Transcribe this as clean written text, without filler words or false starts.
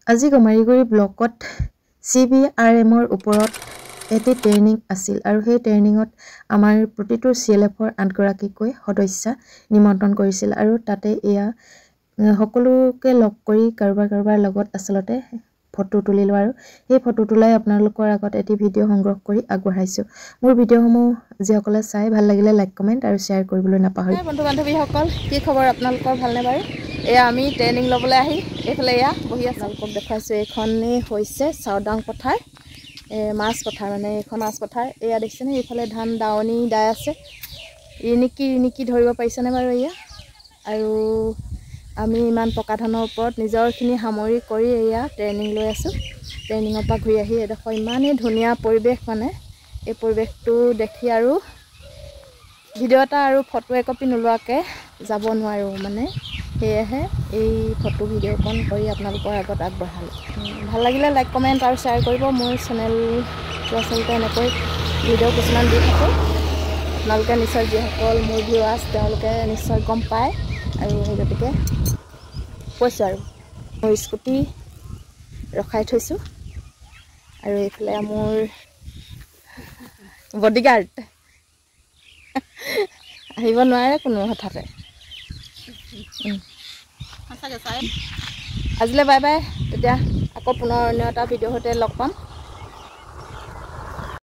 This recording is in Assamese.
আজি গমাৰিগুৰি ব্লকত CBRMৰ ওপৰত এটি ট্ৰেইনিং আছিল আৰু সেই ট্ৰেইনিঙত আমাৰ প্ৰতিটো CLFৰ 8 গৰাকীকৈ সদস্য নিমন্ত্ৰণ কৰিছিল আৰু তাতে এয়া সকলোকে লগ কৰি কাৰোবাৰ লগত আসলতে ফটো তুলিলো আৰু এই ফটো তুলাই আপোনালোকৰ আগত এটি ভিডিঅ' সংগ্ৰহ কৰি আগবঢ়াইছো মোৰ ভিডিঅ'সমূহ যিসকলে চাই ভাল লাগিলে লাইক কমেন্ট আৰু শেয়াৰ কৰিবলৈ নাপাহৰিব বন্ধু বান্ধৱীসকল কি খবৰ আপোনালোকৰ ভালনে বাৰু এয়া আমি ট্ৰেইনিং লবলৈ আহি এইফালে এয়া বহি আছো আপোনালোকক দেখাইছো এইখনেই হৈছে চাউদাং পথাৰ মাছ পথাৰ মানে এখন মাছ পথাৰ এয়া দেখিছেনে এইফালে ধান দাৱনি দাই আছে ৰিনিকি ধৰিব পাৰিছেনে বাৰু এয়া আৰু আমি ইমান পকা ধানৰ ওপৰত নিজৰখিনি সামৰি কৰি এয়া ট্ৰেইনিং লৈ আছো ট্ৰেইনিঙৰ পৰা ঘূৰি আহি এডোখৰ ইমানেই ধুনীয়া পৰিৱেশ মানে এই পৰিৱেশটো দেখি আৰু ভিডিঅ' এটা আৰু ফটো একপি নোলোৱাকৈ যাব নোৱাৰো মানে সেয়েহে এই ফটো ভিডিঅ'কন কৰি আপোনালোকৰ আগত আগবঢ়ালো ভাল লাগিলে লাইক কমেন্ট আৰু শ্বেয়াৰ কৰিব মোৰ চেনেলটো আচলতে এনেকৈ ভিডিঅ' কিছুমান দি থাকোঁ আপোনালোকে নিশ্চয় যিসকল মোৰ ভিউৱাৰ্ছ তেওঁলোকে নিশ্চয় গম পায় আৰু সেই গতিকে কৈছোঁ আৰু মোৰ স্কুটি ৰখাই থৈছোঁ আৰু এইফালে মোৰ বডিগাৰ্ড আহিব নোৱাৰে কোনো হঠাতে আজিলৈ বাই বাই তেতিয়া আকৌ পুনৰ অন্য এটা ভিডিঅ'ৰ সৈতে লগ পাম